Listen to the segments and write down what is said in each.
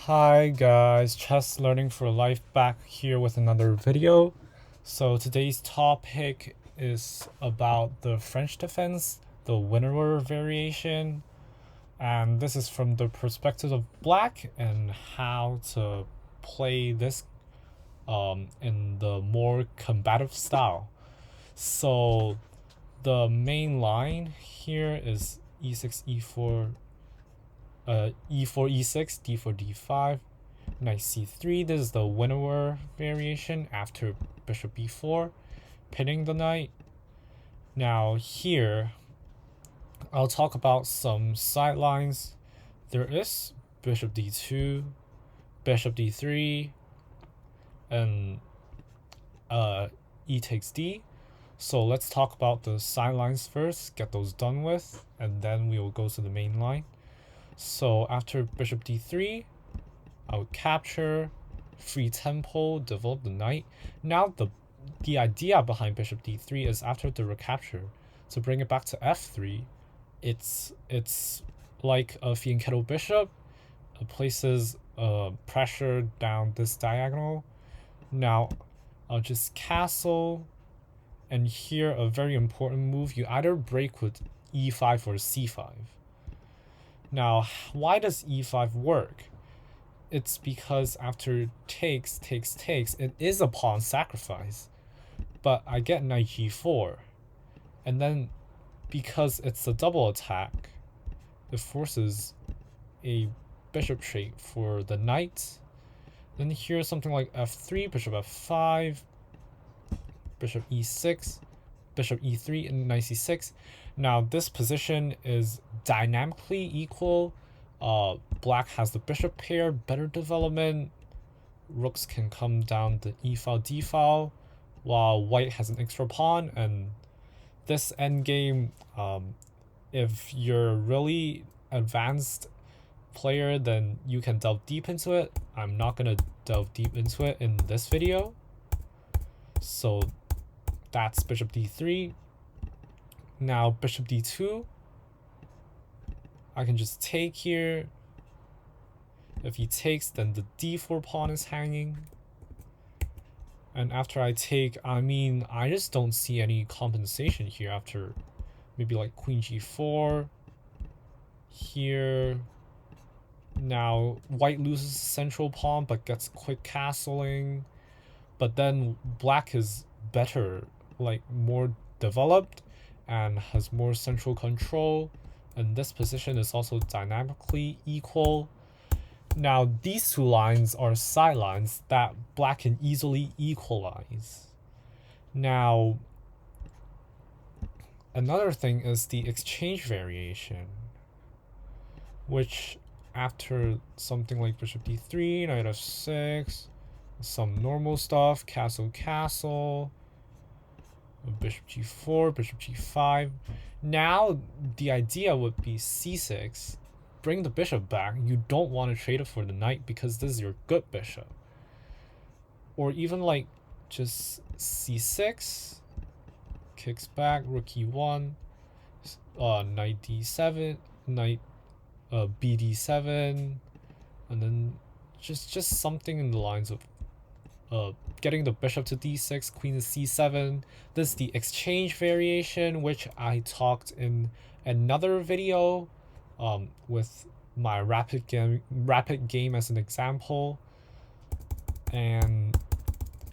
Hi guys, Chess Learning for Life back here with another video. So today's topic is about the French defense, the Winawer variation, and this is from the perspective of black and how to play this in the more combative style. So the main line here is e6, e4, e4, e6, d4, d5, knight c3. This is the Winawer variation after bishop b4, pinning the knight. Now here, I'll talk about some sidelines. There is bishop d2, bishop d3, and e takes d. So let's talk about the sidelines first, get those done with, and then we will go to the main line. So after bishop d3, I would capture, free tempo, develop the knight. Now the idea behind bishop d3 is after the recapture, to bring it back to f3, it's like a fianchetto bishop. It places pressure down this diagonal. Now I'll just castle, and here a very important move, you either break with e5 or c5. Now, why does e5 work? It's because after takes, it is a pawn sacrifice. But I get knight g4. And then, because it's a double attack, it forces a bishop trait for the knight. Then here's something like f3, bishop f5, bishop e6, bishop e3, and knight c6. Now this position is dynamically equal. Black has the bishop pair, better development. Rooks can come down the e file, d file, while white has an extra pawn. And this endgame, if you're really advanced player, then you can delve deep into it. I'm not gonna delve deep into it in this video. So that's bishop d3. Now bishop d2, I can just take here. If he takes, then the d4 pawn is hanging. And after I take, I just don't see any compensation here after maybe like queen g4 here. Now white loses central pawn but gets quick castling. But then black is better, like more developed and has more central control, and this position is also dynamically equal. Now these two lines are sidelines that black can easily equalize. Now another thing is the exchange variation, which after something like bishop d3, knight f6, some normal stuff, castle, bishop g4, bishop g5. Now the idea would be c6, bring the bishop back. You don't want to trade it for the knight because this is your good bishop. Or even like just c6, kicks back, rook e1, knight d7, knight bd7, and then just something in the lines of getting the bishop to d6, queen to c7. This is the exchange variation, which I talked in another video with my rapid game as an example. And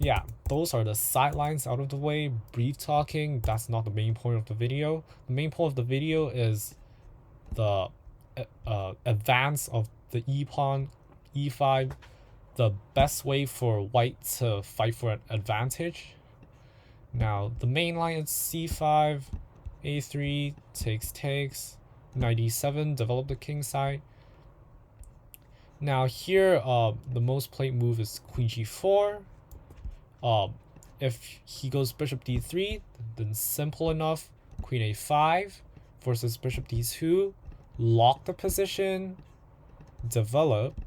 yeah, those are the sidelines out of the way. Brief talking, that's not the main point of the video. The main point of the video is the advance of the e pawn, e5, the best way for white to fight for an advantage. Now the main line is c5, a3, takes, knight e7, develop the king side. Now here, the most played move is queen g4. If he goes bishop d3, then simple enough, queen a5 versus bishop d2, lock the position, develop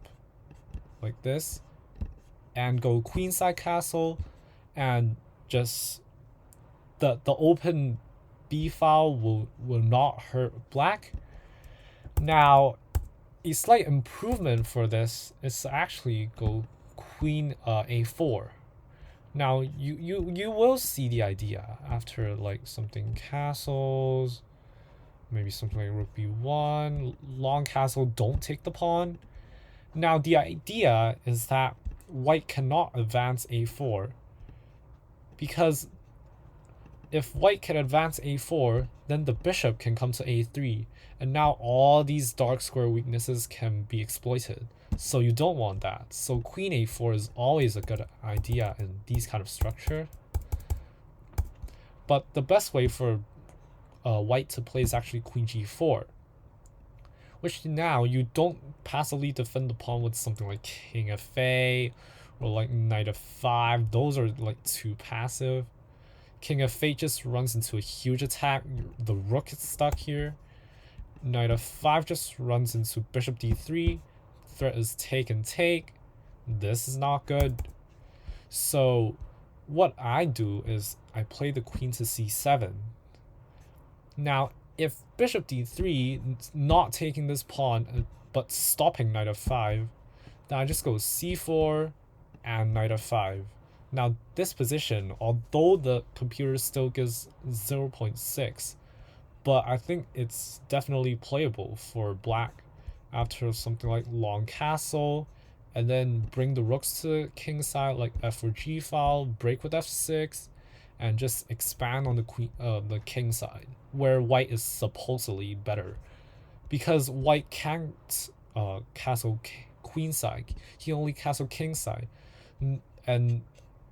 like this, and go queenside castle, and just the open b file will not hurt black. Now a slight improvement for this is to actually go queen a4. Now you will see the idea after like something castles, maybe something like rook b1, long castle, don't take the pawn. Now the idea is that white cannot advance a4, because if white can advance a4, then the bishop can come to a3, and now all these dark square weaknesses can be exploited. So you don't want that. So queen a4 is always a good idea in these kind of structure. But the best way for white to play is actually queen g4, which now you don't passively defend the pawn with something like king fa or like knight f5. Those are like too passive. King f8 just runs into a huge attack. The rook is stuck here. Knight f5 just runs into bishop d3. Threat is take and take. This is not good. So what I do is I play the queen to c7. Now if bishop d3 not taking this pawn but stopping knight f5, then I just go c4 and knight f5. Now this position, although the computer still gives 0.6, but I think it's definitely playable for black after something like long castle, and then bring the rooks to king side like f4 g file, break with f6, and just expand on the king side, where white is supposedly better, because white can't castle queen side, he only castle king side, and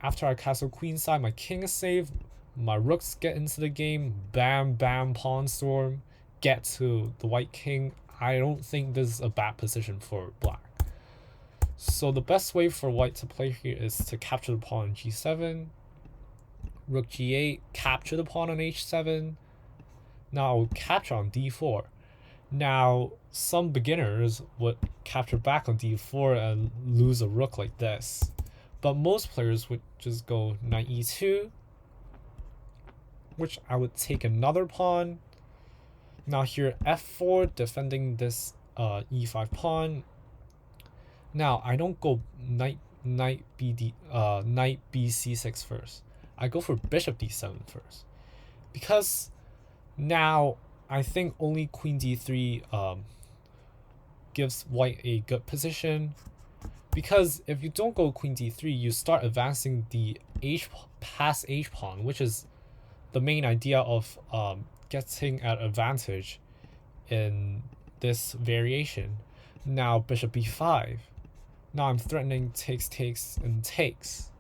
after I castle queen side, my king is safe, my rooks get into the game, bam bam pawn storm, get to the white king. I don't think this is a bad position for black. So the best way for white to play here is to capture the pawn on g7, rook g8, capture the pawn on h7. Now I'll capture on d4. Now some beginners would capture back on d4 and lose a rook like this, but most players would just go knight e2, which I would take another pawn. Now here f4, defending this e5 pawn. Now I don't go knight bc6 first. I go for bishop d7 first, because now I think only queen d3 gives white a good position. Because if you don't go queen d3, you start advancing the past h pawn, which is the main idea of getting an advantage in this variation. Now bishop b5. Now I'm threatening takes, and takes.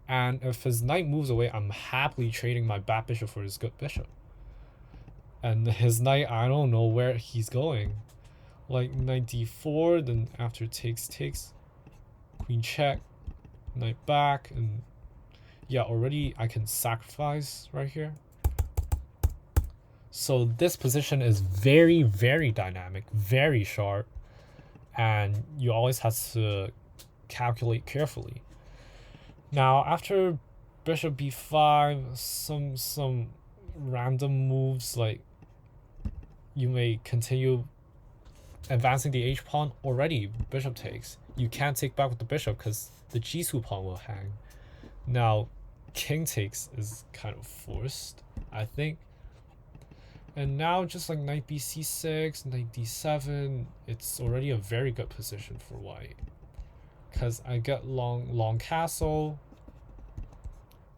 And if his knight moves away, I'm happily trading my bad bishop for his good bishop. And his knight, I don't know where he's going. Like knight d4, then after takes, queen check, knight back, and yeah, already I can sacrifice right here. So this position is very, very dynamic, very sharp, and you always have to calculate carefully. Now after bishop b5, some random moves, like you may continue advancing the h pawn. Already bishop takes. You can't take back with the bishop because the g2 pawn will hang. Now king takes is kind of forced, I think. And now just like knight bc6, knight d7, it's already a very good position for white, because I get long castle.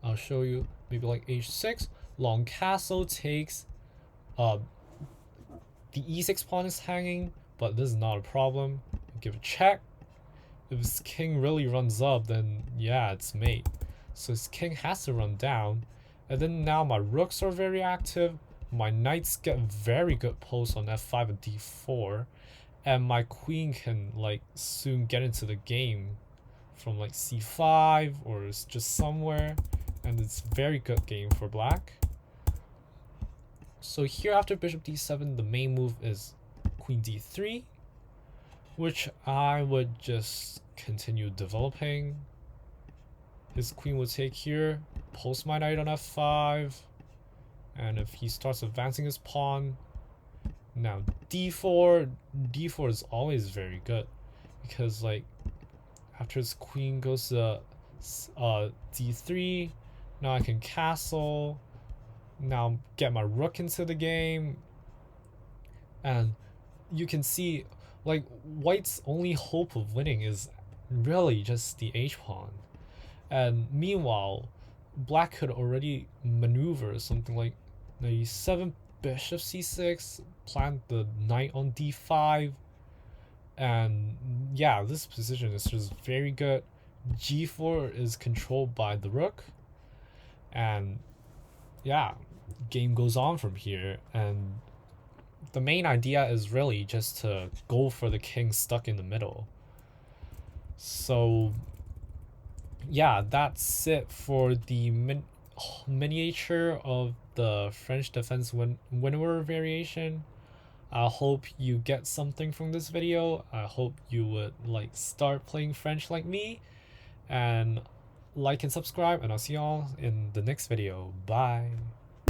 I'll show you, maybe like h6, long castle takes. The e6 pawn is hanging, but this is not a problem. Give a check. If his king really runs up, then yeah, it's mate. So his king has to run down, and then now my rooks are very active. My knights get very good posts on f5 and d4, and my queen can like soon get into the game from like c5 or it's just somewhere, and it's very good game for black. So here after bishop d7, the main move is queen d3, which I would just continue developing. His queen will take here, post my knight on f5, and if he starts advancing his pawn, Now d4 is always very good because like after his queen goes to d3, now I can castle, now get my rook into the game, and you can see like white's only hope of winning is really just the h pawn, and meanwhile black could already maneuver something like the 7 bishop c6, plant the knight on d5, and yeah, this position is just very good. g4 is controlled by the rook, and yeah, game goes on from here. And the main idea is really just to go for the king stuck in the middle. So yeah, that's it for the miniature of the French defense Winawer variation. I hope you get something from this video. I hope you would like start playing French like me, and like and subscribe, and I'll see y'all in the next video. Bye.